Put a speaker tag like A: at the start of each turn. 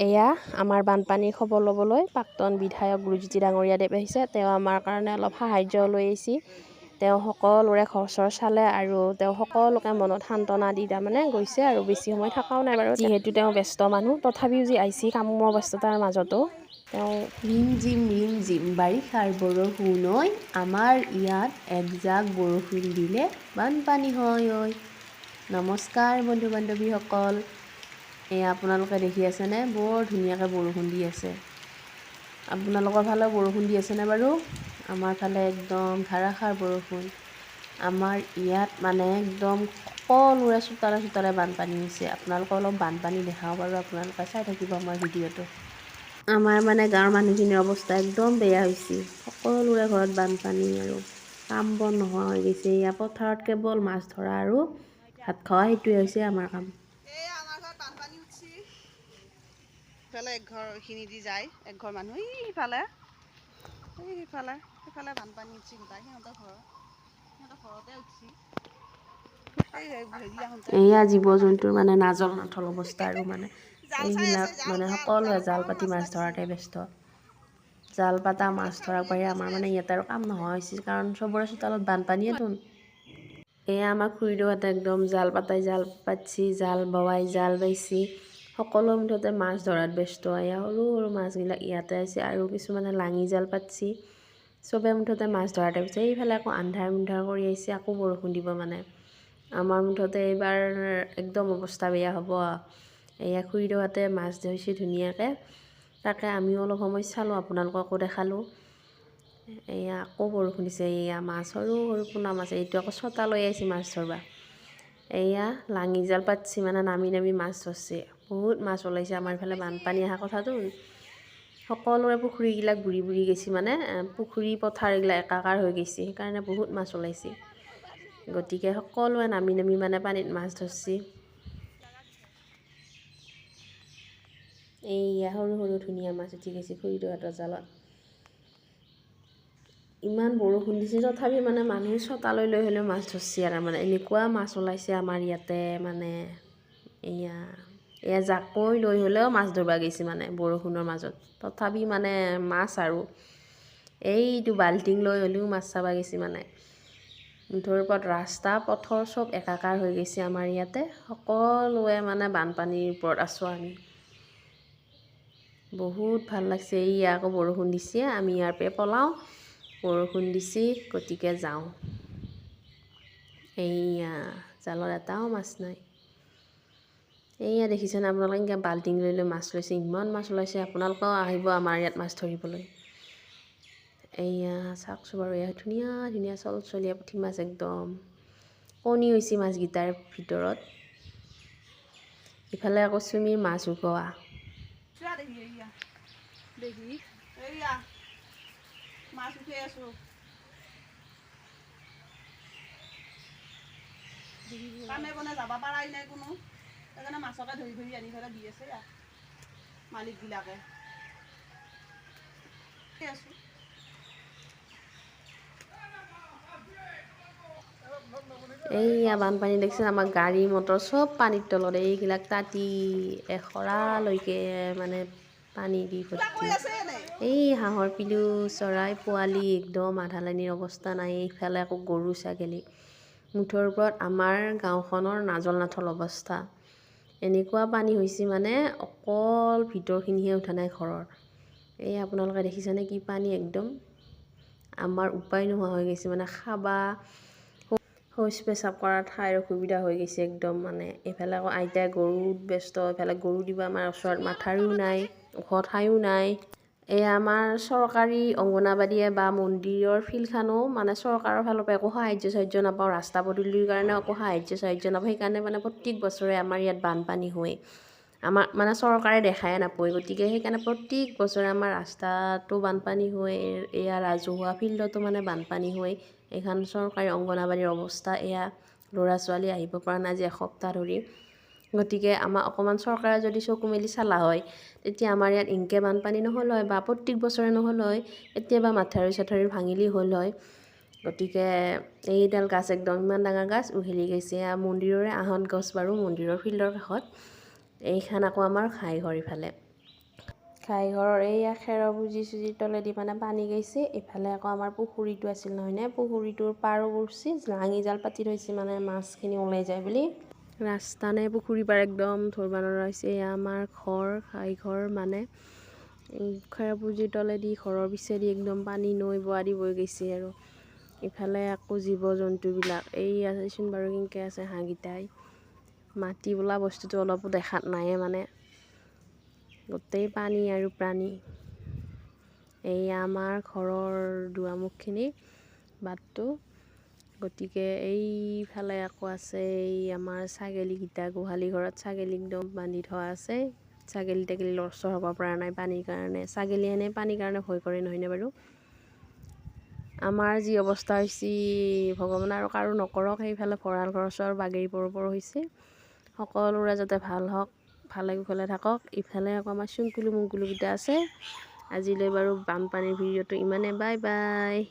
A: এয়া আমাৰ বানপানীৰ খবৰ ল'বলৈ প্ৰাক্তন বিধায়ক গুৰুজ্যোতি ডাঙৰীয়া দেৱ আহিছে। তেওঁ আমাৰ কাৰণে অলপ সাহাৰ্য লৈ আহিছে। তেওঁ সকলোৰে ঘৰ চৰ চালে আৰু তেওঁ সকলোকে মনত সান্তনা দি তাৰমানে গৈছে আৰু বেছি সময় থকাও নাই বাৰু, যিহেতু তেওঁ ব্যস্ত মানুহ। তথাপিও যি আহিছে কামৰ ব্যস্ততাৰ মাজতো তেওঁ ৰিম জিম বাৰিষাৰ বৰষুণ আমাৰ ইয়াত একজাক বৰষুণ দিলে বানপানী হয়। নমস্কাৰ বন্ধু বান্ধৱীসকল, এয়া আপোনালোকে দেখি আছেনে বৰ ধুনীয়াকৈ বৰষুণ দি আছে। আপোনালোকৰ ফালে বৰষুণ দি আছেনে বাৰু? আমাৰ ফালে একদম ধাৰাসাৰ বৰষুণ। আমাৰ ইয়াত মানে একদম সকলোৰে চোতালে বানপানী হৈছে। আপোনালোকক অলপ বানপানী দেখাওঁ বাৰু, আপোনালোকে চাই থাকিব আমাৰ ভিডিঅ'টো। আমাৰ মানে গাঁৱৰ মানুহখিনিৰ অৱস্থা একদম বেয়া হৈছে। সকলোৰে ঘৰত বানপানী আৰু কাম বন নোহোৱা হৈ গৈছে। এয়া পথাৰত কেৱল মাছ ধৰা আৰু ভাত খোৱা, সেইটোৱে হৈছে আমাৰ কাম।
B: আমাৰ ঘৰত বানপানী উঠছি। ইফালে একঘৰখিনি দি যায়, একঘৰ মানুহ সিফালে বানপানী উঠছি গোটাই সিহঁতৰ ঘৰতে উঠছি।
A: এয়া জীৱ জন্তুৰ মানে নাজল নাথল অৱস্থা আৰু মানে এইবিলাক মানে সকলোৱে জাল পাতি মাছ ধৰাতে ব্যস্ত। জাল পাতা মাছ ধৰাৰ বাহিৰে আমাৰ মানে ইয়াত আৰু কাম নোহোৱা হৈছে, কাৰণ চবৰে চোতালত বানপানীয়েতোন। এয়া আমাৰ খুৰীদেউহঁতে একদম জাল পাতছি, জাল বোৱাই জাল বাইছি, সকলো মুঠতে মাছ ধৰাত ব্যস্ত। এয়া সৰু সৰু মাছবিলাক ইয়াতে আছে আৰু কিছুমানে লাঙি জাল পাতছি। চবে মুঠতে মাছ ধৰাতে গৈছে। এইফালে আকৌ আন্ধাৰ কৰি আহিছে, আকৌ বৰষুণ দিব মানে। আমাৰ মুঠতে এইবাৰ একদম অৱস্থা বেয়া হ'ব। এয়া খুৰীদেউহঁতে মাছ ধৰিছে ধুনীয়াকৈ, তাকে আমিও অলপ সময় চালোঁ, আপোনালোককো দেখালোঁ। এয়া আকৌ বৰষুণ দিছে। এয়া মাছ সৰু সৰু পোনা মাছ, এইটো আকৌ ছটা লৈ আহিছে মাছ ধৰবা। এয়া লাঙি জাল পাতছি, মানে নামি মাছ ধৰছে। বহুত মাছ ওলাইছে। আমাৰ ইফালে বানপানী অহা কথাটো, সকলোৰে পুখুৰীবিলাক বুৰি গৈছে, মানে পুখুৰী পথাৰ এইবিলাক একাকাৰ হৈ গৈছে। সেইকাৰণে বহুত মাছ ওলাইছে। গতিকে সকলোৱে নামি মানে পানীত মাছ ধৰছি। এইয়া সৰু সৰু ধুনীয়া মাছ উঠি গৈছে খুৰীদেউহঁতৰ জালত। ইমান বৰষুণ দিছে তথাপি মানে মানুহে ছটালৈ লৈ হ'লেও মাছ ধৰছি আৰু মানে এনেকুৱা মাছ ওলাইছে আমাৰ ইয়াতে। মানে এয়া জাকৈ লৈ হ'লেও মাছ ধৰবা গৈছে মানে বৰষুণৰ মাজত, তথাপি মানে মাছ আৰু এইটো বাল্টিং লৈ হ'লেও মাছ চাবা গৈছে। মানে মুঠৰ ওপৰত ৰাস্তা পথৰ চব একাকাৰ হৈ গৈছে আমাৰ ইয়াতে। সকলোৱে মানে বানপানীৰ ওপৰত আছোঁ আমি। বহুত ভাল লাগছে। এয়া আকৌ বৰষুণ দিছে, আমি ইয়াৰ পৰা পলাওঁ। বৰষুণ দিছে গতিকে যাওঁ। এইয়া জালত এটাও মাছ নাই। এইয়া দেখিছেনে আপোনালোকে, এনেকৈ বাল্টিং লৈ মাছ লৈছে। ইমান মাছ ওলাইছে, আপোনালোকেও আহিব আমাৰ ইয়াত মাছ ধৰিবলৈ। এইয়া চাওকচোন বাৰু, এয়া ধুনীয়া ধুনীয়া চলচলীয়া পুঠি মাছ, একদম কণী হৈছে মাছকেইটাৰ ভিতৰত। ইফালে আকৌ চুমিৰ মাছ উগোৱা।
B: মাছ উঠাই আছোঁ। কামে বনে যাব পাৰাই নাই কোনো, সেইকাৰণে মাছকে ধৰি আনি পেলাই দি আছে মালিকবিলাকে।
A: এইয়া বানপানী দেখিছে, আমাৰ গাড়ী মটৰ চব পানীৰ তলত। এইবিলাক তাঁতি এখৰালৈকে মানে পানী দি ভৰ্তি। এই হাঁহৰ পিলু চৰাই পোৱালি একদম আধালানিৰ অৱস্থা নাই। এইফালে আকৌ গৰু ছাগলী, মুঠৰ ওপৰত আমাৰ গাঁওখনৰ নাজল নাথল অৱস্থা। এনেকুৱা পানী হৈছে মানে অকল ভিতৰখিনিহে উঠা নাই ঘৰৰ। এই আপোনালোকে দেখিছেনে কি পানী, একদম আমাৰ উপায় নোহোৱা হৈ গৈছে। মানে খাবা শৌচ পেচাব কৰাৰ ঠাইৰ অসুবিধা হৈ গৈছে একদম। মানে এইফালে আকৌ আইতাই গৰুত ব্যস্ত, এইফালে গৰু দিব আমাৰ ওচৰত মাথাৰিও নাই, ওখ ঠাইও নাই। এয়া আমাৰ চৰকাৰী অংগনাবাদীয়ে বা মন্দিৰৰ ফিল্ডখনো মানে চৰকাৰৰ ফালৰ পৰা একো সাহাৰ্য নাপাওঁ, ৰাস্তা পদূলিৰ কাৰণেও একো সাহাৰ্য নাপাওঁ। সেইকাৰণে মানে প্ৰত্যেক বছৰে আমাৰ ইয়াত বানপানী হয়। আমাৰ মানে চৰকাৰে দেখাই নাপায়, গতিকে সেইকাৰণে প্ৰত্যেক বছৰে আমাৰ ৰাস্তাটো বানপানী হয়। এয়া ৰাজহুৱা ফিল্ডতো মানে বানপানী হয়। এইখন চৰকাৰী অংগনাবাদীৰ অৱস্থা এয়া। ল'ৰা ছোৱালী আহিব পৰা নাই আজি এসপ্তাহ ধৰি। গতিকে আমাৰ অকণমান চৰকাৰে যদি চকু মেলি চালা হয় তেতিয়া আমাৰ ইয়াত ইনকে বানপানী নহ'ল হয় বা প্ৰত্যেক বছৰে নহ'ল হয়, কেতিয়াবা মাথাউৰি চাথাউৰি ভাঙিলি হ'ল হয়। গতিকে এইডাল গাছ একদম ইমান ডাঙৰ গাছ উঘেলি গৈছে। মন্দিৰৰে আহঁত গছ বাৰু, মন্দিৰৰ ফিল্ডৰ কাষত। এইখান আকৌ আমাৰ ঘাইঘৰ ইফালে। ঘাইঘৰৰ এইয়া খেৰৰ চুজিৰ তলেদি মানে পানী গৈছে। ইফালে আকৌ আমাৰ পুখুৰীটো আছিল নহয়নে, পুখুৰীটোৰ পাৰো কৰিছে, লাঙি জাল পাতি থৈছে মানে মাছখিনি ওলাই যায় বুলি। ৰাস্তা নে পুখুৰী পাৰ একদম ধৰিব নোৱাৰা হৈছে। এয়া আমাৰ ঘাইঘৰ মানে খেৰৰ পুঁজিৰ তলেদি ঘৰৰ পিছেদি একদম পানী নৈ বোৱাদি বৈ গৈছে আৰু। ইফালে আকৌ জীৱ জন্তুবিলাক এই আছেচোন বাৰু কেনেকৈ আছে হাঁহকেইটাই। মাটি বোলা বস্তুটো অলপো দেখাত নায়ে মানে, গোটেই পানী আৰু প্ৰাণী। এই আমাৰ ঘৰৰ দুৱাৰমুখখিনি বাটটো। গতিকে এইফালে আকৌ আছে এই আমাৰ ছাগলীকেইটা, গোহালি ঘৰত ছাগলী একদম বান্ধি থোৱা আছে। ছাগলী তাগলী লৰচৰ হ'ব পৰা নাই পানীৰ কাৰণে। ছাগলী এনেই পানীৰ কাৰণে ভয় কৰে নহয়নে বাৰু। আমাৰ যি অৱস্থা হৈছে ভগৱানে আৰু কাৰো নকৰক, সেইফালে ভঁৰাল ঘৰ চৰ বাগৰি পৰ হৈছে। সকলোৰে যাতে ভাল হওক, ভালে কুশলে থাকক। ইফালে আকৌ আমাৰ চুংকুলু মুংকুলুকেইটা আছে। আজিলৈ বাৰু বানপানীৰ ভিডিঅ'টো ইমানে, বাই বাই।